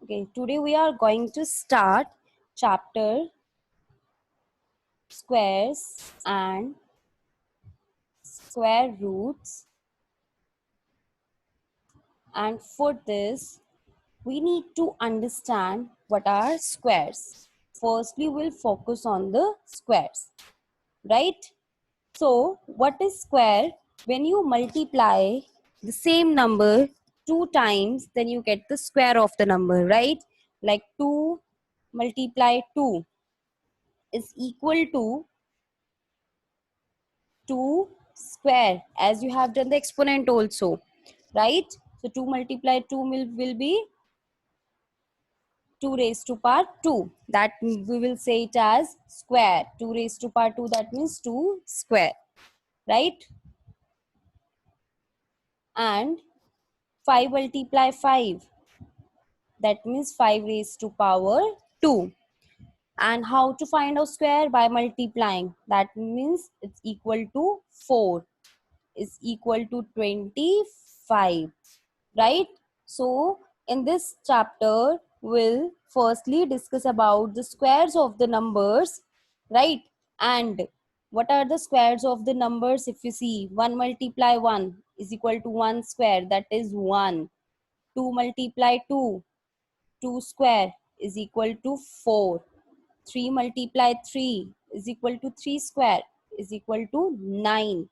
Okay, today we are going to start chapter squares and square roots, and for this we need to understand what are squares. Firstly, we'll focus on the squares, right? So what is square? When you multiply the same number 2 times, then you get the square of the number, right? Like 2 multiply 2 is equal to 2 square, as you have done the exponent also, right? So 2 multiply 2 will be 2 raised to power 2. That we will say it as square. 2 raised to power 2, that means 2 square, right? And 5 multiply 5, that means 5 raised to power 2. And how to find out square? By multiplying. That means it's equal to 4 is equal to 25, right? So in this chapter we'll firstly discuss about the squares of the numbers, right? And what are the squares of the numbers? If you see, 1 multiply 1 is equal to 1 square, that is 1. 2 multiply 2, 2 square is equal to 4. 3 multiply 3 is equal to 3 square is equal to 9.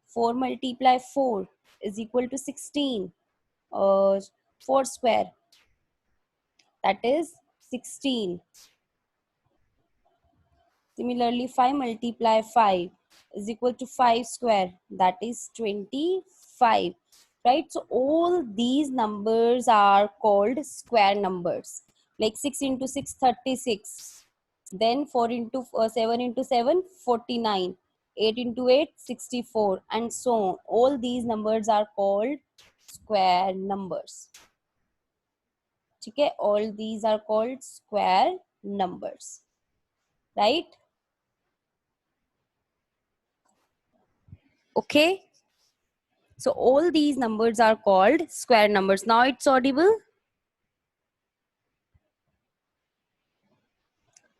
4 multiply 4 is equal to 16. 4 square, that is 16. Similarly, 5 multiply 5 is equal to 5 square, that is 25, right? So all these numbers are called square numbers. Like 6 into 6, 36. Then 4 into 7 into 7, 49. 8 into 8, 64, and so on. All these numbers are called square numbers. Okay, all these are called square numbers, right? Okay, so all these numbers are called square numbers. Now it's audible?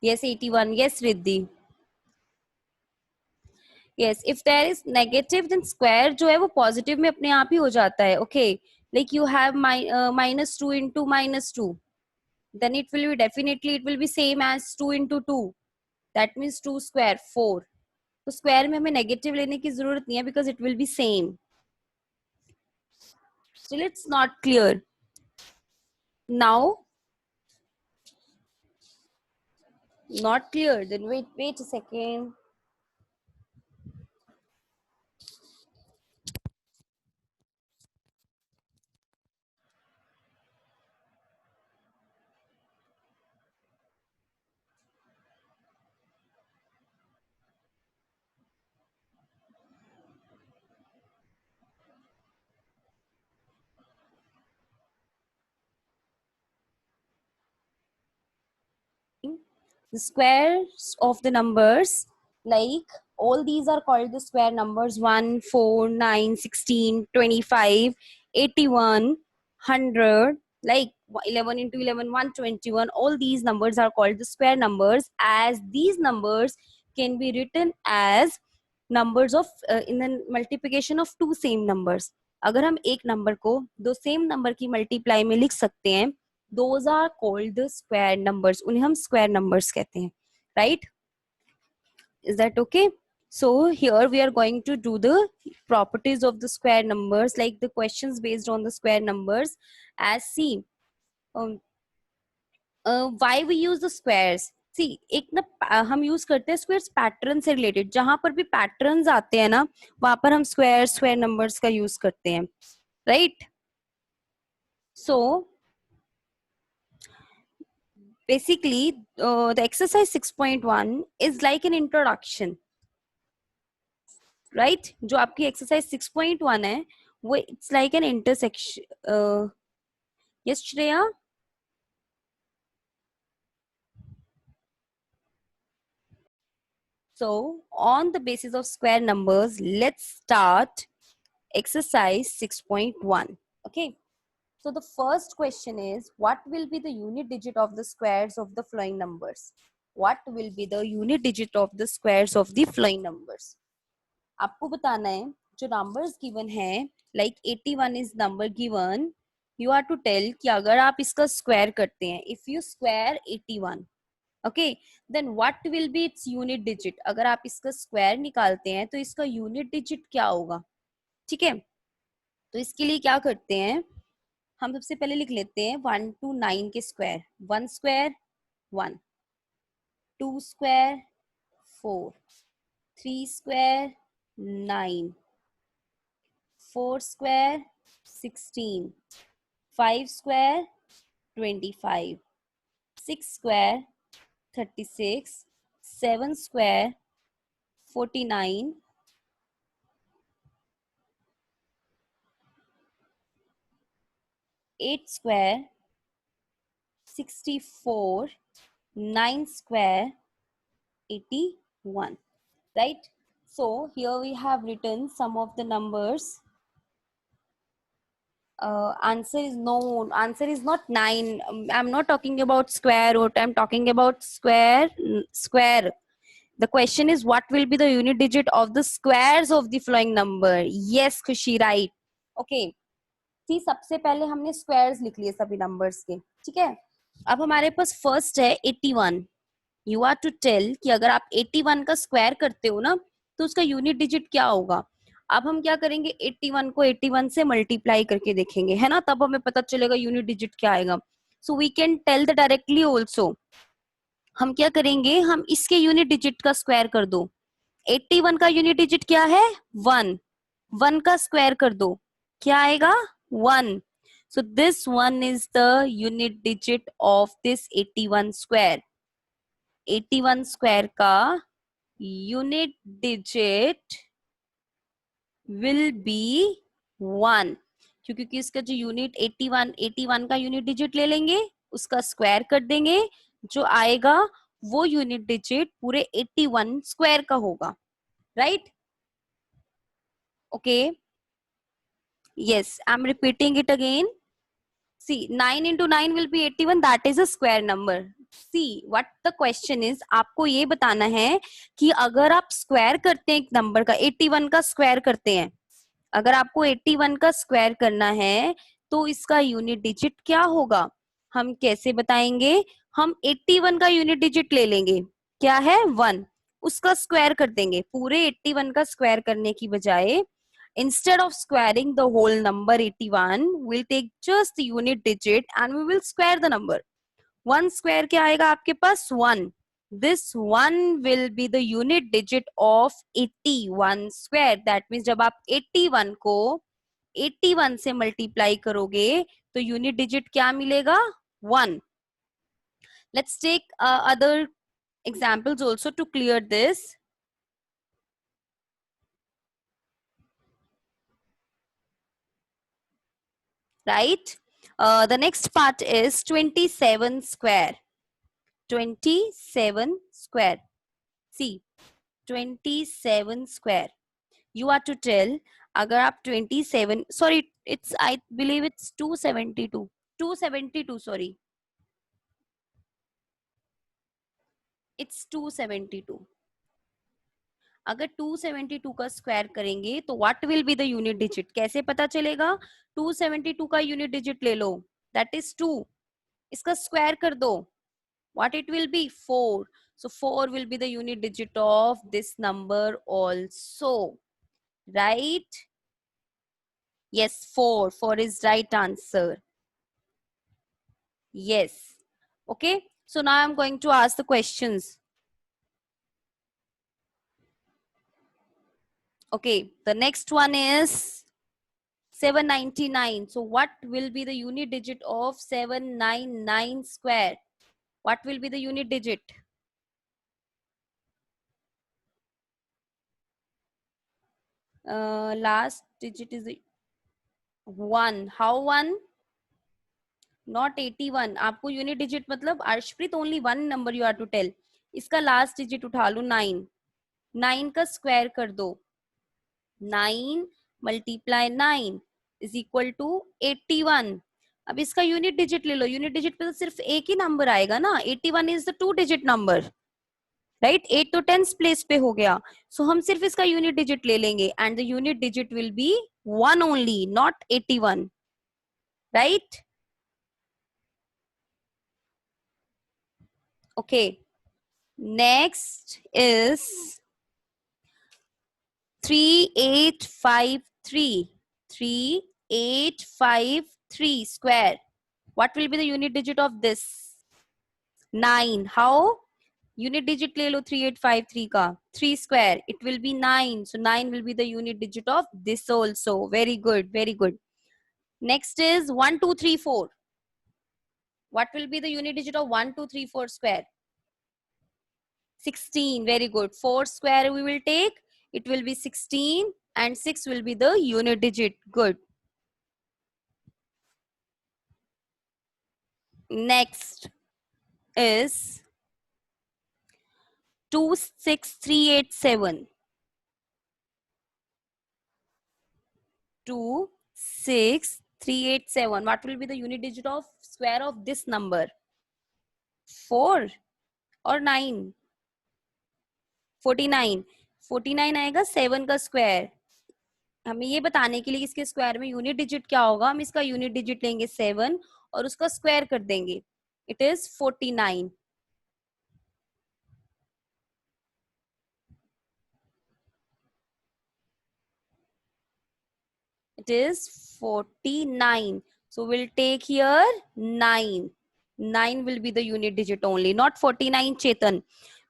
Yes, 81. Yes, Riddhi. Yes, if there is negative, then square जो है वो positive में अपने आप ही हो जाता है. Okay, like you have minus 2 into minus 2, then it will be definitely it will be same as 2 into 2. That means 2 square 4. तो square में हमें negative लेने की जरूरत नहीं है because it will be same. Still it's not clear. Now, not clear. Then wait a second. The squares of the numbers, like all these are called the square numbers: 1, 4, 9, 16, 25, 81, 100, like 11 into 11, 121. All these numbers are called the square numbers, as these numbers can be written as numbers of in the multiplication of two same numbers. अगर हम एक number को दो same number की multiply में लिख सकते हैं, those are called the square numbers. उन्हें हम square numbers कहते हैं, right? Is that okay? So here we are going to do the properties of the square numbers, like the questions based on the square numbers. As see, why we use the squares? See, एक ना हम use करते हैं squares pattern से related. जहां पर भी patterns आते हैं ना, वहां पर हम स्क्वायर नंबर्स का यूज करते हैं, right? So basically the exercise 6.1 is like an introduction, right? जो आपकी exercise 6.1 है वो it's like an intersection. Yes, Shreya? So on the basis of square numbers, let's start exercise 6.1. Okay, So the first question is, what will be the unit digit of the squares of the following numbers? What will be the unit digit of the squares of the following numbers? आपको बताना है जो numbers given है, like 81 is number given. You are to tell कि अगर आप इसका square करते हैं, if you square 81, okay, then what will be its unit digit? अगर आप इसका square निकालते हैं तो इसका unit digit क्या होगा? ठीक है, तो इसके लिए क्या करते हैं, हम सबसे पहले लिख लेते हैं 1 to 9 के square. 1 square 1, 2 square 4, 3 square 9, 4 square 16, 5 square 25, 6 square 36, 7 square 49, 8 square 64, 9 square 81, right? So here we have written some of the numbers. Answer is no, answer is not 9. I'm not talking about square root, I'm talking about square. The question is, what will be the unit digit of the squares of the following number? Yes, Khushi, right. Okay, see, सबसे पहले हमने squares लिख लिए सभी numbers के, ठीक है. अब हमारे पास first है 81. यू आर टू टेल कि अगर आप 81 का स्क्वायर करते हो ना तो उसका यूनिट डिजिट क्या होगा. अब हम क्या करेंगे, 81 को 81 से मल्टीप्लाई करके देखेंगे, है ना, तब हमें पता चलेगा यूनिट डिजिट क्या आएगा. So we can tell the directly also. हम क्या करेंगे, हम इसके यूनिट डिजिट का स्क्वायर कर दो. 81 का यूनिट डिजिट क्या है, 1. 1 का स्क्वायर कर दो, क्या आएगा, 1. So this 1 is the unit digit of this 81 square. 81 square का यूनिट डिजिट विल बी 1, क्योंकि इसका जो यूनिट 81 का यूनिट डिजिट ले लेंगे, उसका स्क्वायर कर देंगे, जो आएगा वो यूनिट डिजिट पूरे 81 स्क्वायर का होगा, right. Okay, yes, I am repeating it again. See, 9 into 9 will be 81. That is a square number. See, what the question is, आपको ये बताना है कि अगर आप स्क्वायर करते हैं एक नंबर का, 81 का स्क्वायर करते हैं, अगर आपको 81 का स्क्वायर करना है तो इसका यूनिट डिजिट क्या होगा. हम कैसे बताएंगे, हम 81 का यूनिट डिजिट ले लेंगे, क्या है, 1. उसका स्क्वायर कर देंगे. पूरे 81 का स्क्वायर करने की बजाय, instead of squaring the whole number 81, we'll take just the unit digit and we will square the number. 1 square क्या आएगा आपके पास, 1. This 1 will be the unit digit of 81 square. That means जब आप 81 को 81 से मल्टीप्लाई करोगे तो यूनिट डिजिट क्या मिलेगा, 1. Let's take other examples also to clear this. Right? The next part is 27 square. 27 square. See, 27 square. You are to tell, अगर आप 27, sorry, it's, I believe it's 272. 272, sorry. It's 272. अगर 272 का square करेंगे तो what will be the unit digit, कैसे पता चलेगा, 272 का यूनिट डिजिट ले लो, दैट इज 2. इसका स्क्वायर कर दो, what it will be, 4. So 4 will be the unit digit of this number also, right? Yes, 4 is right answer. Yes. Okay, so now I'm going to ask the questions. Okay, the next one is 799. So what will be the unit digit of 799 square? What will be the unit digit? Last digit is 1. How 1? Not 81. आपको unit digit मतलब, Arshpreet, only 1 number you are to tell. इसका last digit उठा लो, 9. 9 का square कर दो. 9 multiply 9 is equal to 81. अब इसका यूनिट डिजिट ले लो, यूनिट डिजिट पे तो सिर्फ एक ही नंबर आएगा ना, 81 is the 2 digit number, right, 8 तो टेंस प्लेस पे हो गया, सो हम सिर्फ इसका यूनिट डिजिट ले लेंगे and the unit digit will be 1 only, not 81, right? Okay, next is 3853, 3853 square. What will be the unit digit of this? 9. How? Unit digit ले लो 3853 का, 3 square, it will be 9. So 9 will be the unit digit of this also. Very good, very good. Next is 1, 2, 3, 4. What will be the unit digit of 1, 2, 3, 4 square? 16. Very good. 4 square we will take. It will be 16 and 6 will be the unit digit. Good. Next is 26387. 26387. What will be the unit digit of square of this number? 4 or 9? 49. 49 आएगा 7 का square. हमें ये बताने के लिए इसके square में unit digit क्या होगा, हम इसका यूनिट डिजिट लेंगे 7 और उसका स्क्वायर कर देंगे, it is 49। It is 49. So we'll take here 9. 9 will be the unit digit only, not 49, Chetan.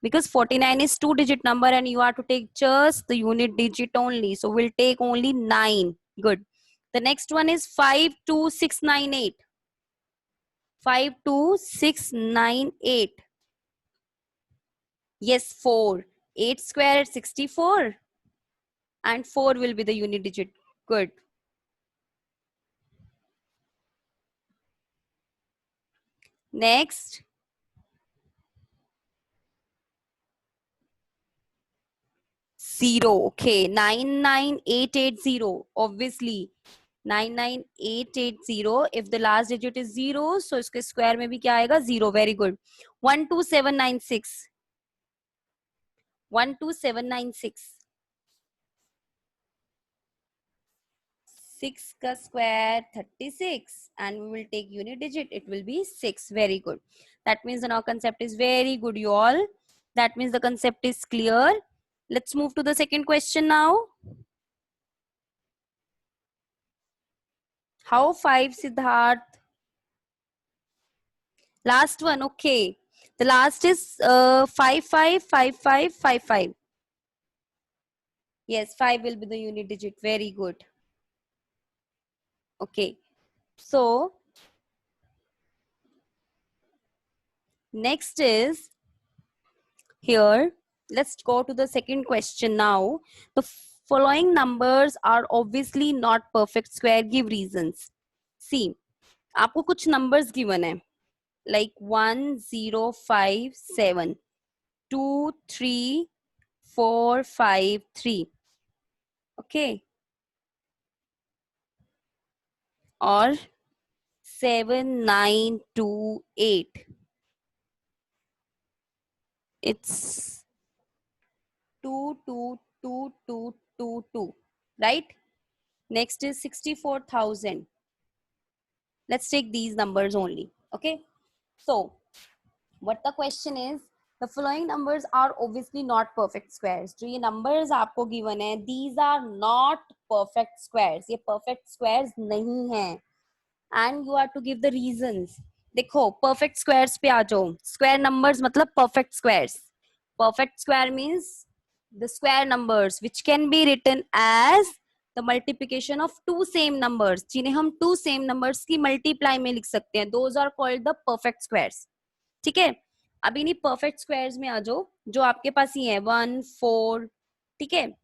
Because 49 is 2-digit number and you are to take just the unit digit only. So we'll take only 9. Good. The next one is 52698. 52698. Yes, 4. 8 square is 64. And 4 will be the unit digit. Good. Next, 0. Okay, 99880. Obviously, 99880. If the last digit is 0, so इसके square में भी क्या आएगा? 0. Very good. 12796. 12796. 6 का square 36 and we will take unit digit, it will be 6. Very good. That means the now concept is very good, you all. That means the concept is clear. Let's move to the second question now. How 5, Siddharth? Last one, okay. The last is 555555. Yes, 5 will be the unit digit. Very good. Okay. So, next is here. Let's go to the second question now. The following numbers are obviously not perfect square. Give reasons. See, आपको कुछ numbers given है. Like 1057, 23453. Okay. Or 7928. It's 222222, right? Next is 64,000. Let's take these numbers only. Okay. So what the question is, the following numbers are obviously not perfect squares. जो ये numbers आपको given है, these are not perfect squares. ये perfect squares नहीं हैं. And you are to give the reasons. देखो perfect squares पे आ जाओ. Square numbers मतलब perfect squares. Perfect square means the square numbers which can be written as the multiplication of two same numbers, जिन्हें हम two same numbers की multiply में लिख सकते हैं. Those are called the perfect squares. ठीक है, अब इन्हीं perfect squares में आ जाओ जो आपके पास ही है 1, 4. ठीक है,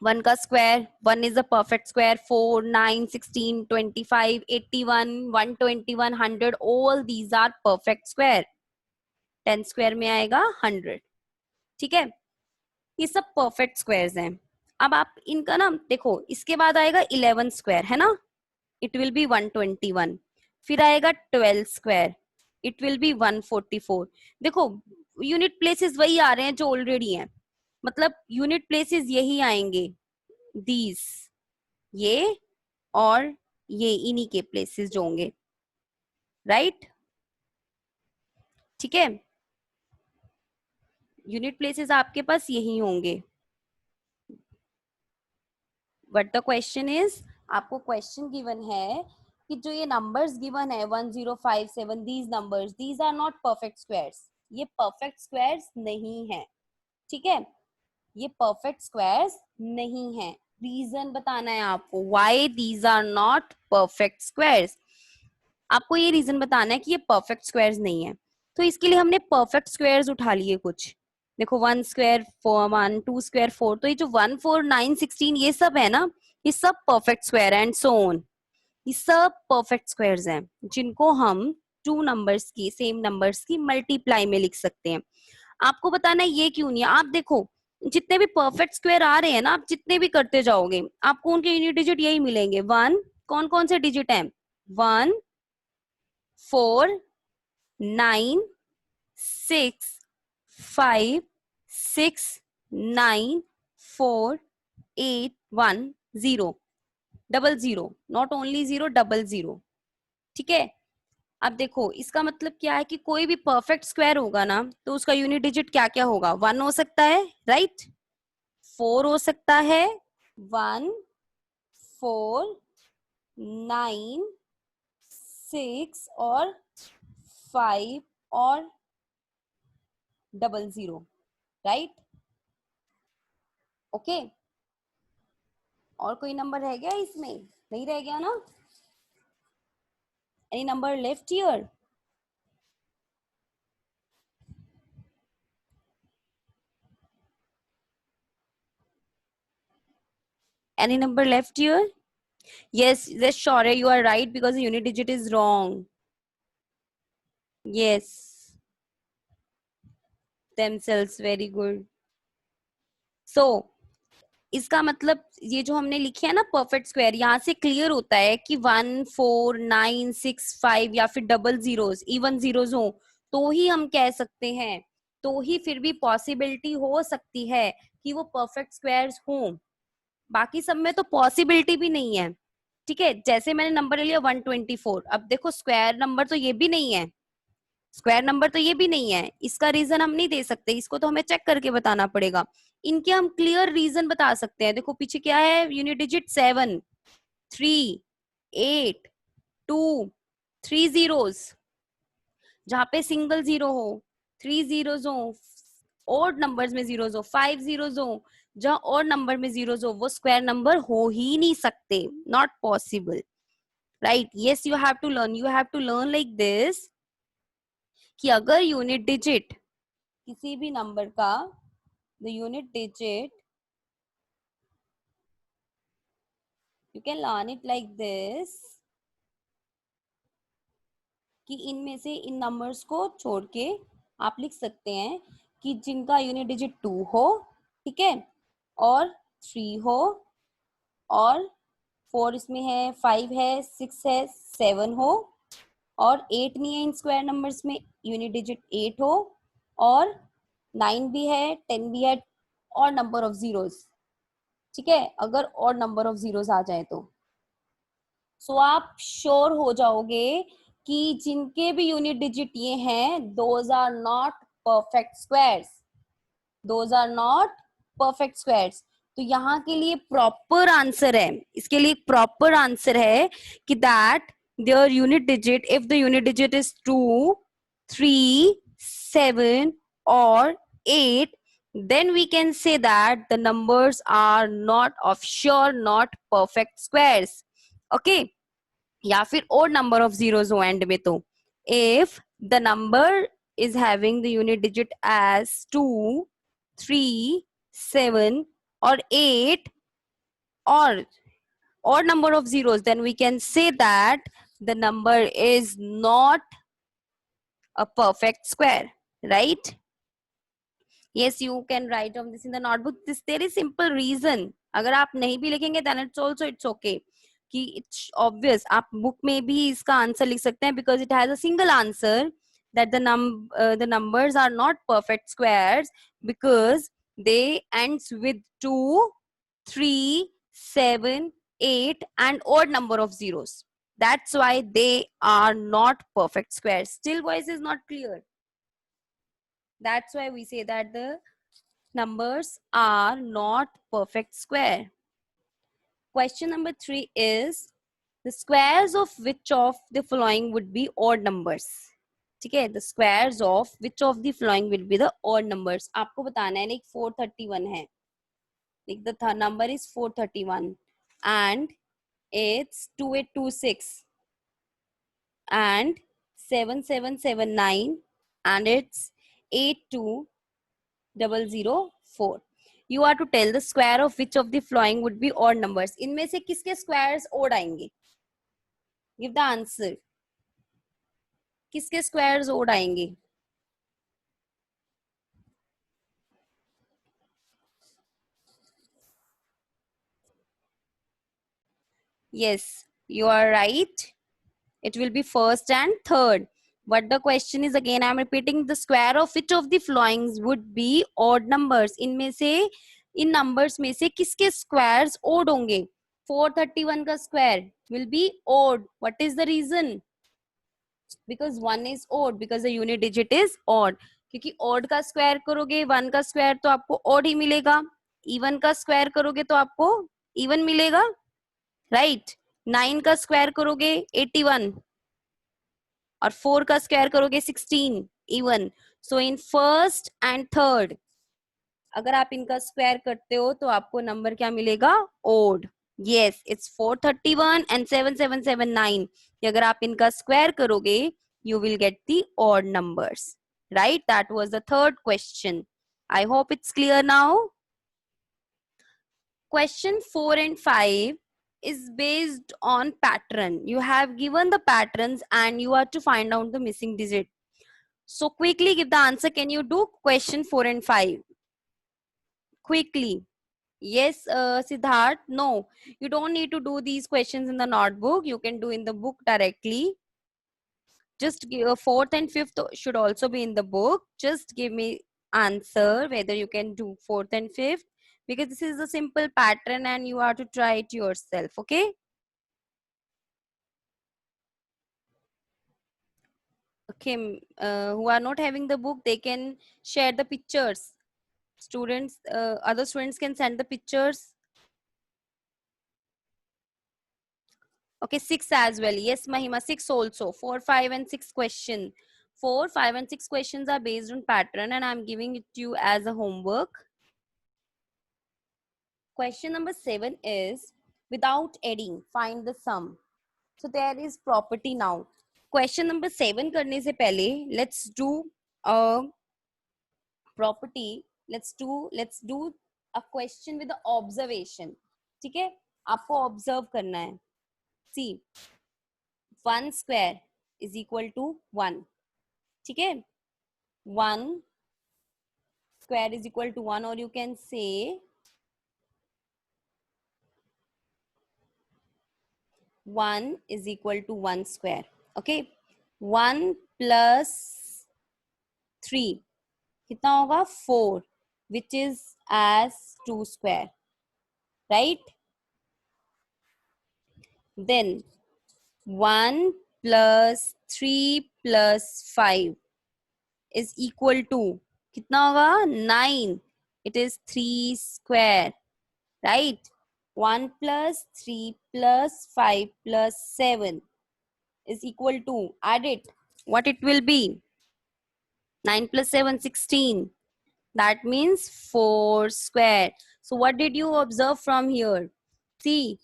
1 का square, 1 is a perfect square, 4, 9, 16, 25, 81, 121, 100, all these are perfect square. 10 square में आएगा 100. ठीक है, ये सब perfect squares हैं. अब आप इनका ना देखो, इसके बाद आएगा 11 square, है ना, it will be 121. फिर आएगा 12 स्क्वायर, इट विल बी 144। देखो यूनिट प्लेसेस वही आ रहे हैं जो ऑलरेडी हैं, मतलब यूनिट प्लेसेस यही आएंगे, दीज, ये और ये, इन्हीं के प्लेसेस जो होंगे, राइट? ठीक है, यूनिट प्लेसेस आपके पास यही होंगे। बट द क्वेश्चन इज, आपको क्वेश्चन गिवन है कि जो ये नंबर्स गिवन है 1057, these numbers, these are not perfect squares, ये परफेक्ट स्क्वायर्स नहीं है। ठीक है, ये परफेक्ट स्क्वायर्स नहीं है। रीजन बताना है आपको, why these are not perfect squares. आपको ये रीजन बताना है कि ये परफेक्ट स्क्वायर्स नहीं है। तो इसके लिए हमने परफेक्ट स्क्वायर्स उठा लिए कुछ। देखो 1 स्क्वायर 4, 1 2 स्क्वायर 4, तो ये जो 1 4 9 16 ये सब है ना, ये सब perfect square and so on, ये सब परफेक्ट स्क्वायर्स हैं जिनको हम टू नंबर्स की, सेम नंबर्स की मल्टीप्लाई में लिख सकते हैं। आपको बताना है ये क्यों नहीं है। आप देखो जितने भी परफेक्ट स्क्वायर आ रहे हैं ना, आप जितने भी करते जाओगे आपको उनके यूनिट डिजिट यही मिलेंगे। वन, कौन कौन से डिजिट हैं? 1 4 9 6 5 6 9 4 8 1 0, double zero, not only zero, double zero. ठीक है, अब देखो इसका मतलब क्या है कि कोई भी परफेक्ट स्क्वायर होगा ना तो उसका यूनिट डिजिट क्या क्या होगा? 1 हो सकता है, राइट? 4 हो सकता है, 1 4 9 6 और 5 और डबल जीरो, राइट? ओके, और कोई नंबर रह गया इसमें? नहीं रह गया ना? Any number left here? Any number left here? Yes, yes, sure, you are right because the unit digit is wrong. Yes, themselves, very good. So, इसका मतलब ये जो हमने लिखे है ना परफेक्ट स्क्वायर, यहाँ से क्लियर होता है कि 1 4 9 6 5 या फिर डबल जीरोस, इवन जीरोस हो तो ही हम कह सकते हैं, तो ही फिर भी पॉसिबिलिटी हो सकती है कि वो परफेक्ट स्क्वायर्स हों। बाकी सब में तो पॉसिबिलिटी भी नहीं है। ठीक है, जैसे मैंने नंबर ले लिया 124, अब देखो स्क्वायर नंबर तो ये भी नहीं है, स्क्वायर नंबर तो ये भी नहीं है, इसका रीजन हम नहीं दे सकते, इसको तो हमें चेक करके बताना पड़ेगा। इनके हम क्लियर रीजन बता सकते हैं। देखो पीछे क्या है, यूनिट डिजिट 7 3 8 2 3 जीरोस, जहां पे सिंगल जीरो हो, 3 जीरोस हो, ओड नंबर्स में जीरोस हो, 5 जीरोस हो, जहां और नंबर में जीरोस हो, वो स्क्वायर नंबर हो ही नहीं सकते, not possible, right? Yes, you have to learn, you have to learn like this कि अगर यूनिट डिजिट किसी भी नंबर का, the unit digit, you can learn it like this कि इनमें से इन नंबर्स को छोड़ के आप लिख सकते हैं कि जिनका यूनिट डिजिट 2 हो, ठीक है, और 3 हो, और 4 इसमें है, 5 है, 6 है, 7 हो, और 8 नहीं है इन स्क्वायर नंबर्स में, यूनिट डिजिट 8 हो, और 9 भी है, 10 भी है, और नंबर ऑफ जीरोस। ठीक है, अगर और नंबर ऑफ जीरोस आ जाए तो सो आप श्योर हो जाओगे कि जिनके भी यूनिट डिजिट ये हैं, those are not perfect squares, those are not perfect squares. तो यहाँ के लिए प्रॉपर आंसर है, इसके लिए प्रॉपर आंसर है कि that their unit digit, if the unit digit is 2 3 7 or 8, then we can say that the numbers are not of sure not perfect squares. Okay, या फिर और नंबर ऑफ जीरोस हो and में, तो if the number is having the unit digit as 2 3 7 or 8 or number of zeros, then we can say that the number is not a perfect square, right? Yes, you can write on this in the notebook. This, there is simple reason. अगर आप नहीं भी लिखेंगे then it's also it's okay. कि it's obvious, आप book में भी इसका आंसर लिख सकते हैं because it has a single answer that the numbers are not perfect squares because they ends with 2, 3, 7, 8 and odd number of zeros. That's why they are not perfect squares. Still voice is not clear. That's why we say that the numbers are not perfect square. Question number 3 is the squares of which of the following would be odd numbers. ठीक है, the squares of which of the following will be the odd numbers. आपको बताना है, like 431 है, like the number is 431 and it's 2826 and 7779 and it's 82004. You are to tell the square of which of the following would be odd numbers. इनमें से किसके squares odd आएंगे? Give the answer. किसके squares odd आएंगे? Yes, you are right. It will be first and third. But the question is again, I am repeating, the square of which of the following would be odd numbers. इनमें से, इन numbers में से किसके squares odd होंगे? 431 का square will be odd. What is the reason? Because 1 is odd, because the unit digit is odd. क्योंकि odd का square करोगे 1 का square तो आपको odd ही मिलेगा. Even का square करोगे तो आपको even मिलेगा, right? 9 का square करोगे 81 और 4 का स्क्वायर करोगे 16 even. So in first and third अगर आप इनका स्क्वायर करते हो तो आपको नंबर क्या मिलेगा? ओड. Yes, it's 431 and 7779. अगर आप इनका स्क्वायर करोगे you will get the odd numbers, right? That was the third question. I hope it's clear now. Question 4 and 5 is based on pattern. You have given the patterns and you are to find out the missing digit. So quickly give the answer. Can you do question 4 and 5? Quickly. Yes, Siddharth. No, you don't need to do these questions in the notebook. You can do in the book directly. Just give, fourth and fifth should also be in the book. Just give me answer whether you can do fourth and fifth, because this is a simple pattern and you have to try it yourself. Okay. Okay. Who are not having the book, they can share the pictures. Students, other students can send the pictures. Okay, 6 as well. Yes, Mahima, 6 also. 4, 5 and 6 question. 4, 5 and 6 questions are based on pattern and I'm giving it to you as a homework. Question number 7 is, without adding, find the sum. So there is property now. Question number 7 करने से पहले, let's do a property. Let's do a question with the observation. ठीक है? आपको observe करना है. See, 1 square is equal to 1. ठीक है? 1 square is equal to 1, or you can say 1 is equal to 1 square. Okay? 1 plus 3 कितना होगा? 4, which is as 2 square, right? Then 1 plus 3 plus 5 is equal to कितना होगा? 9. It is 3 square, right? 1 plus 3 plus 5 plus 7 is equal to, add it, what it will be? 9 plus 7, 16. That means 4 square. So what did you observe from here? See,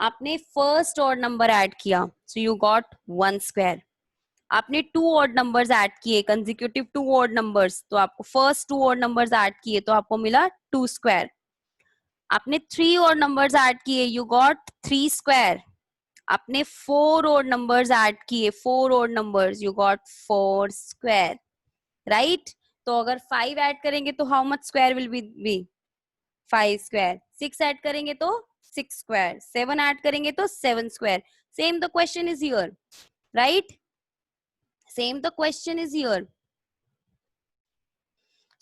आपने first odd number add किया, so you got 1 square. आपने 2 odd numbers add किए, consecutive 2 odd numbers, तो आपको first 2 odd numbers add किए तो आपको मिला 2 square. आपने 3 odd numbers add किए, you got 3 square. आपने 4 odd numbers add किए, 4 odd numbers, you got 4 square, right? तो अगर 5 add करेंगे तो how much square will be? 5 square. 6 add करेंगे तो 6 square. 7 add करेंगे तो 7 square. Same the question is here, right? Same the question is here.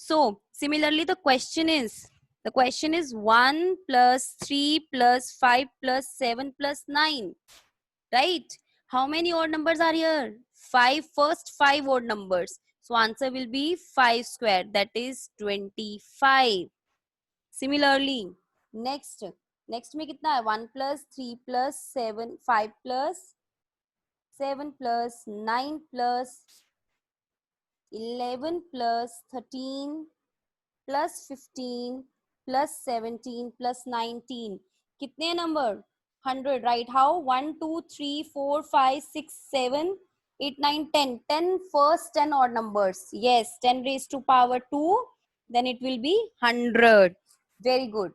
So similarly the question is 1 plus 3 plus 5 plus 7 plus 9, right? How many odd numbers are here? 5, first 5 odd numbers. So answer will be 5 square, that is 25. Similarly, next में कितना है? 1 plus 3 plus 7, 5 plus 7 plus 9 plus 11 plus 13 plus 15 plus 17 plus 19. कितने number? 100, right? How? 1, 2, 3, 4, 5, 6, 7, 8, 9, 10. 10 first 10 odd numbers. Yes, 10 raised to power 2. Then it will be 100. Very good.